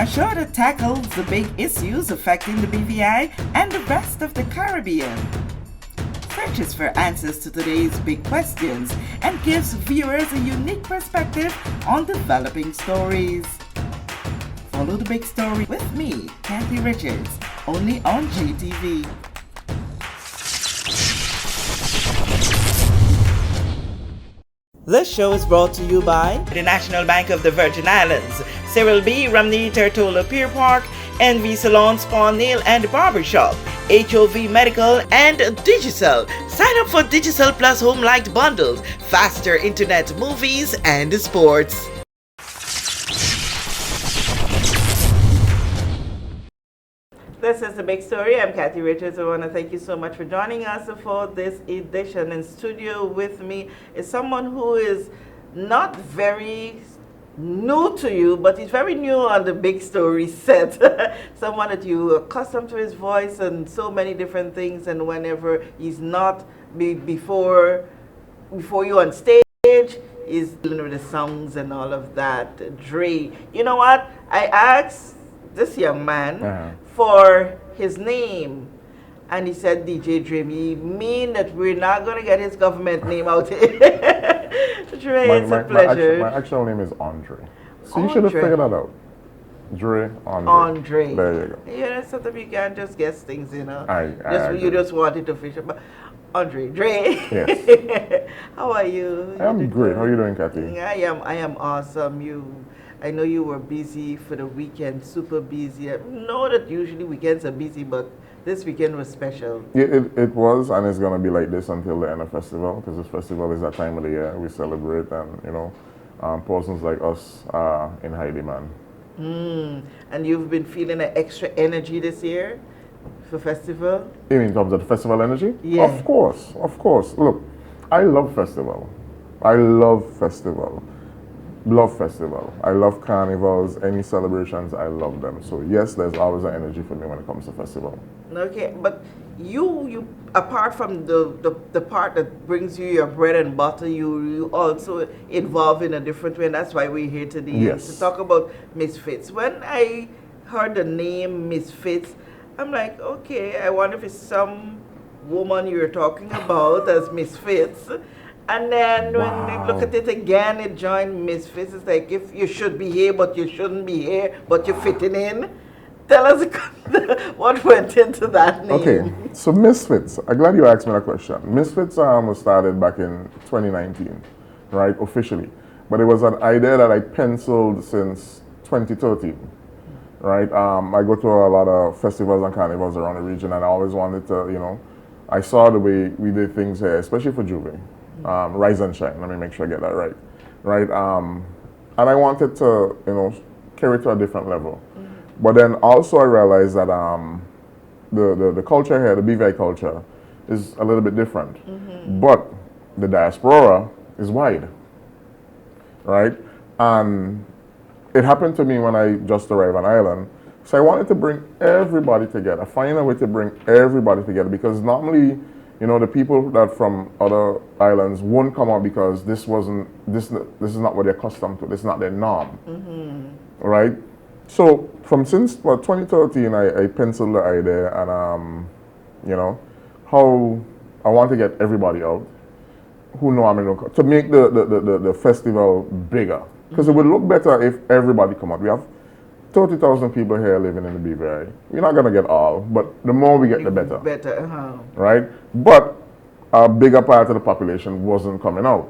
a show that tackles the big issues affecting the BVI and the rest of the Caribbean. Searches for answers to today's big questions and gives viewers a unique perspective on developing stories. Follow the big story with me, Kathy Richards, only on JTV. This show is brought to you by the National Bank of the Virgin Islands, Cyril B. Ramney Tertola Pier Park, NV Salon Spa Nail and Barbershop, HOV Medical, and Digicel. Sign up for Digicel Plus Home Light Bundles, faster internet, movies, and sports. This is The Big Story. I'm Kathy Richards. I want to thank you so much for joining us for this edition. In studio with me is someone who is not very new to you, but he's very new on The Big Story set. Someone that you are accustomed to his voice and so many different things, and whenever he's not before you on stage, he's dealing with the songs and all of that. Dre. You know what? I asked this young man for his name, and he said DJ Dre. We mean that we're not going to get his government name out here. Dre, it's a pleasure. My actual name is Andre. So you should have figured that out. Dre, Andre. Andre. There you go. You know, sometimes you can't just guess things, you know. I you just wanted to fish. But Andre, Dre. Yes. How are you? I'm great. How are you doing, Kathy? I am awesome. I know you were busy for the weekend, super busy. I know that usually weekends are busy, but this weekend was special. It was, and it's going to be like this until the end of festival, because this festival is that time of the year we celebrate, and you know, persons like us are in high demand. And you've been feeling an extra energy this year for festival? In terms of the festival energy? Yeah. Of course. Look, I love festival. Love festival. I love carnivals, any celebrations, I love them. So yes, there's always an energy for me when it comes to festival. Okay, but you apart from the part that brings you your bread and butter, you also involve in a different way, and that's why we're here today. Yes. To talk about Misfits. When I heard the name Misfits, I'm like, okay, I wonder if it's some woman you're talking about as Misfits. And then when they look at it again, it joined Misfits. It's like, if you should be here, but you shouldn't be here, but you're fitting in. Tell us what went into that name. Okay, so Misfits, I'm glad you asked me that question. Misfits was started back in 2019, right, officially. But it was an idea that I penciled since 2013, right? I go to a lot of festivals and carnivals around the region, and I always wanted to, you know, I saw the way we did things here, especially for Juve. Rise and shine. Let me make sure I get that right? And I wanted to, you know, carry it to a different level. But then also I realized that the culture here, the BVI culture, is a little bit different. But the diaspora is wide, right? And it happened to me when I just arrived on Ireland. So I wanted to bring everybody together, find a way to bring everybody together, because normally, you know, the people that from other islands won't come out because this is not what they're accustomed to. This is not their norm, right? So since 2013, I penciled the idea, and you know, how I want to get everybody out who know I'm in to make the festival bigger, because it would look better if everybody come out. We have 30,000 people here living in the BVI. We're not going to get all, but the more we get, the better. Right? But a bigger part of the population wasn't coming out.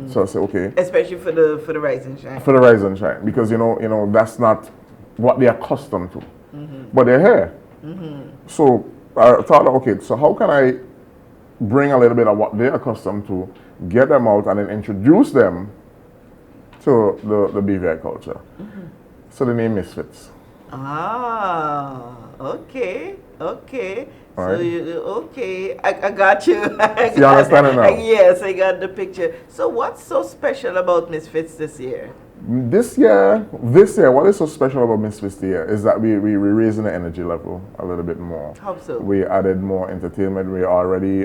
So I said, okay. Especially for the Rise and Shine. For the Rise and Shine, because you know that's not what they're accustomed to. But they're here. So I thought, okay, so how can I bring a little bit of what they're accustomed to, get them out, and then introduce them to the BVI culture? So the name Misfits. Okay. Right. So I got you. You understand it now? Yes, I got the picture. So what's so special about Misfits this year? This year, what is so special about Misfits this year is that we're raising the energy level a little bit more. How so? We added more entertainment. We're already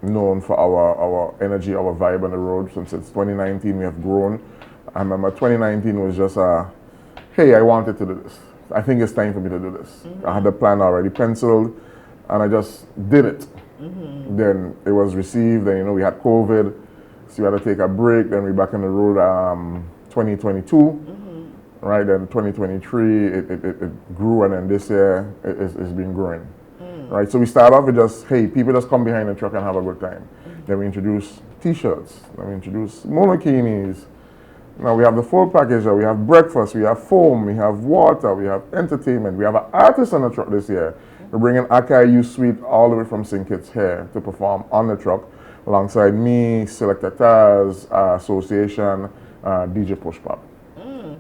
known for our energy, our vibe on the road. Since 2019, we have grown. I remember 2019 was just a hey, I wanted to do this. I think it's time for me to do this. I had the plan already penciled, and I just did it. Then it was received, and we had COVID, so we had to take a break. Then we back on the road 2022, right? Then 2023, it grew, and then this year it's been growing. Right, so we start off with just, hey, people just come behind the truck and have a good time. Then we introduce t-shirts, then we introduce monokinis. Now we have the full package, we have breakfast, we have foam, we have water, we have entertainment. We have an artist on the truck this year. We're bringing Akayu Suite all the way from St. Kitts here to perform on the truck alongside me, Selector Taz, Association, DJ Push Pop.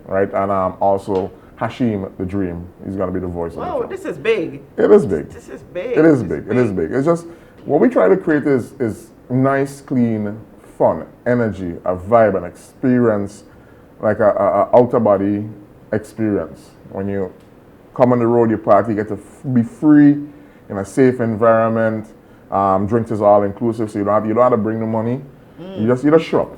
Right, and also Hashim, the Dream, he's going to be the voice of the truck. This is big. It is big. This is big. It is big. It is big. It's just, what we try to create is nice, clean, fun, energy, a vibe, an experience, like a outer body experience. When you come on the road, you party, you get to be free in a safe environment. Drinks is all inclusive, so you don't have to bring the money. You just show up.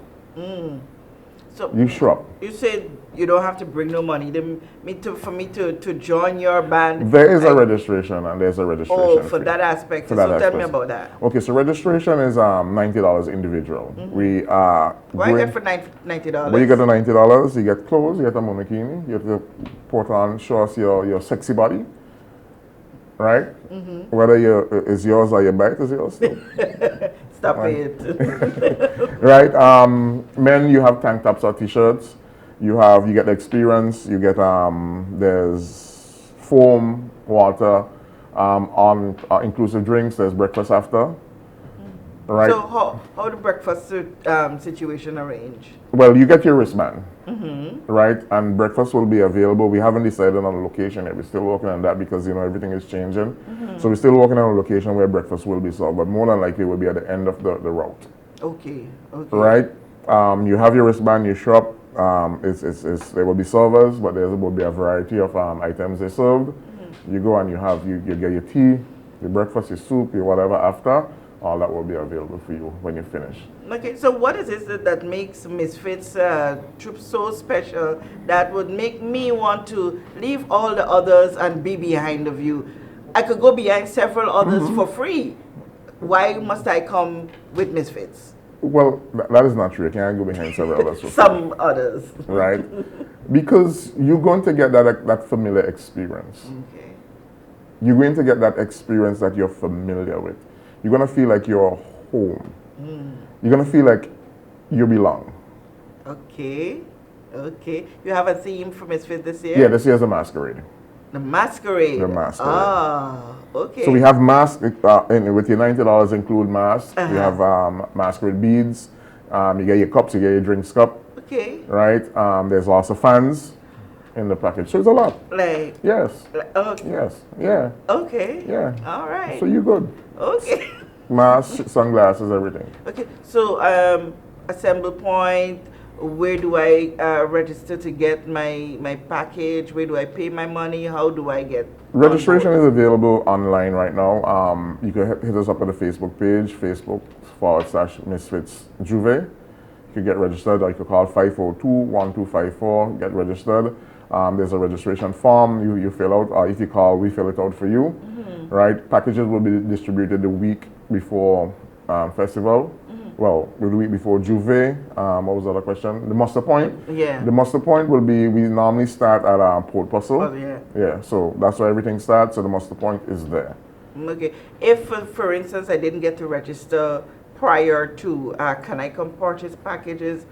So you show up. You said you don't have to bring no money. For me to join your band. There is a registration and there's a registration. Oh, for that aspect. So tell me about that. Okay, so registration is $90 individual. We Why get for $90? Well, you get the $90. You get clothes. You get a monokini. You have to put on, show us your sexy body. Right? Whether it's yours or your bite is yours. Stop it. Right? Men, you have tank tops or t-shirts. You get the experience. You get there's foam, water, on inclusive drinks. There's breakfast after. Right. So how the breakfast situation arrange? Well, you get your wristband, right? And breakfast will be available. We haven't decided on a location yet. We're still working on that because everything is changing. So we're still working on a location where breakfast will be served, but more than likely will be at the end of the route. Okay. Right. You have your wristband. You shop. There will be servers, but there will be a variety of items they serve. You go and you get your tea, your breakfast, your soup, your whatever after. All that will be available for you when you finish. Okay, so what is it that makes Misfits trip so special that would make me want to leave all the others and be behind of you? I could go behind several others for free. Why must I come with Misfits? Well, that is not true. You can't go behind several others for free. Some others. Right? Because you're going to get that familiar experience. Okay. You're going to get that experience that you're familiar with. You're going to feel like you're home. You're going to feel like you belong. Okay. You have a theme for Misfits this year? Yeah, this year's a masquerade. The masquerade? The masquerade. Ah, okay. So we have masks, with your $90 include masks. We have masquerade beads. You get your cups, you get your drinks cup. Okay. Right? There's also fans in the package. So it's a lot. Like? Yes. Okay. Yes. Yeah. Okay. Yeah. All right. So you're good. Okay. Mask, sunglasses, everything. Okay. So, Assemble Point, where do I register to get my package? Where do I pay my money? How do I get registration is available online right now. You can hit us up at the Facebook page, Facebook.com/Misfits Juve. You can get registered, or you can call 542-1254, get registered. There's a registration form you fill out, or if you call, we fill it out for you. Right? Packages will be distributed the week before festival. Well, the week before Juve. What was the other question? The muster point. Yeah. The muster point will be, we normally start at Port Puzzle. Oh, yeah. Yeah, so that's where everything starts, so the muster point is there. Okay. If, for instance, I didn't get to register prior to, can I come purchase packages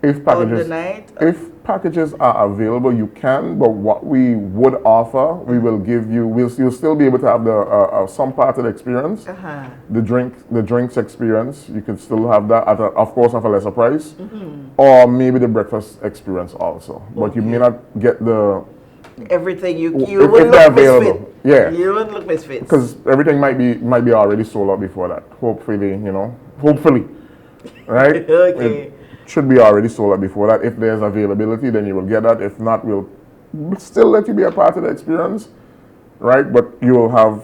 on the night? If packages are available, you can, but what we would offer, we will give you, you'll still be able to have the some part of the experience. The drinks experience, you can still have that, of course, at a lesser price. Or maybe the breakfast experience also. But you may not get the... Everything you if would they're look available. misfit. Yeah. You would look misfits. Because everything might be already sold out before that. Hopefully, hopefully. Right? Okay. Should be already sold out before that. If there's availability, then you will get that. If not, we'll still let you be a part of the experience, right? But you will have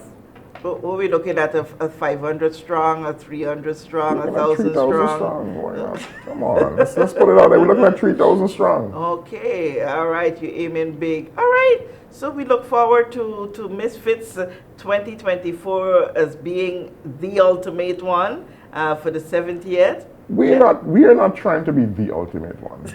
Were we looking at a 500 strong, a 300 strong, a We're looking at 1,000 3,000 strong? strong. Why not? Come on, let's put it out there. We're looking at 3,000 strong. Okay, all right, you're aiming big. All right, so we look forward to Misfits 2024 as being the ultimate one for the 70th. We are not trying to be the ultimate one.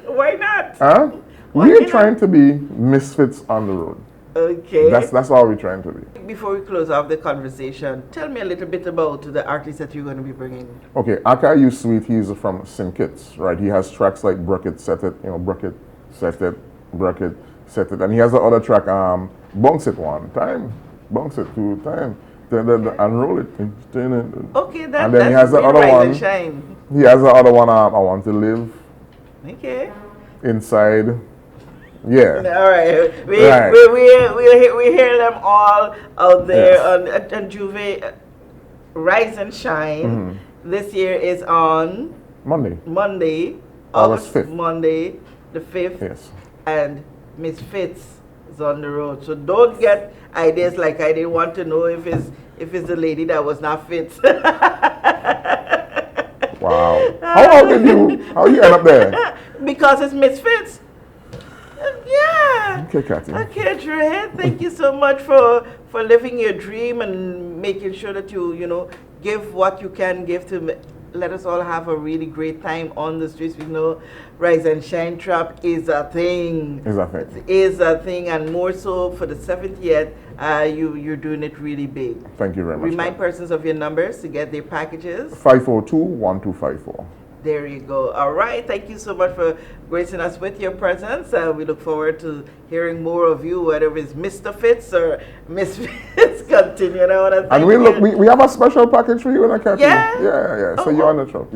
Why not? Huh? Why We're not? trying to be misfits on the road. Okay. That's all we're trying to be. Before we close off the conversation, tell me a little bit about the artists that you're going to be bringing. Okay, Akayu Sweet, he's from St. Kitts, right? He has tracks like Brook It, Set It, Brook It, Set It, Brook It, Set It. And he has the other track, Bounce It one time, Bounce It two time, and Roll It. Okay, and then that's he has the real other Rise one. and Shine. He has the other one, I Want to Live, Okay. Inside. Yeah. All right. We hear them all out there on Juve Rise and Shine. This year is on Monday. August August 5th. Monday, the 5th. Yes. And Misfits is on the road. So don't get ideas like I didn't want to know if it's the lady that was not fit. Wow. How you end up there? Because it's Misfits. Yeah. Okay, Kathy. Okay, Dre. Thank you so much for living your dream and making sure that you give what you can give to let us all have a really great time on the streets. We know Rise and Shine Trap is a thing. Is a thing, and more so for the 70th, you're doing it really big. Thank you very much. Remind persons of your numbers to get their packages. 542-1254. There you go. All right. Thank you so much for gracing us with your presence. We look forward to hearing more of you, whether it's Mr. Fitz or Misfits. Continue. And we have a special package for you in a cafe. Yeah. So you're on the truck.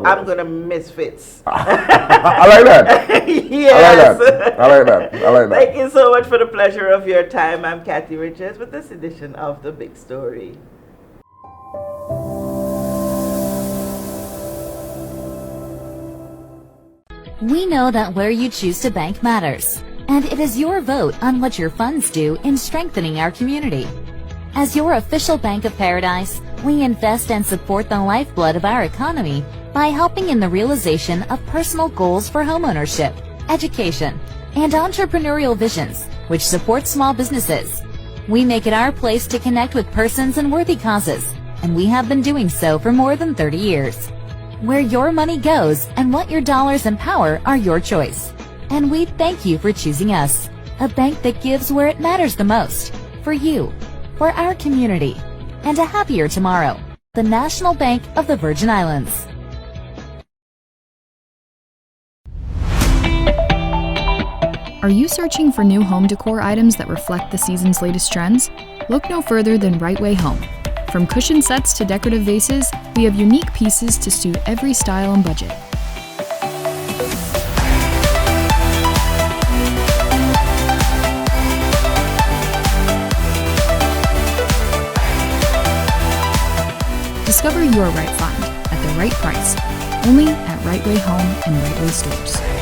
I'm gonna Misfits. I like that. Yes. I like that. Thank you so much for the pleasure of your time. I'm Kathy Richards with this edition of The Big Story. We know that where you choose to bank matters, and it is your vote on what your funds do in strengthening our community. As your official Bank of Paradise, we invest and support the lifeblood of our economy by helping in the realization of personal goals for homeownership, education, and entrepreneurial visions, which support small businesses. We make it our place to connect with persons and worthy causes, and we have been doing so for more than 30 years. Where your money goes and what your dollars empower are your choice. And we thank you for choosing us, a bank that gives where it matters the most, for you, for our community, and a happier tomorrow. The National Bank of the Virgin Islands. Are you searching for new home decor items that reflect the season's latest trends? Look no further than Right Way Home. From cushion sets to decorative vases, we have unique pieces to suit every style and budget. Discover your right find at the right price, only at Right Way Home and Right Way Stores.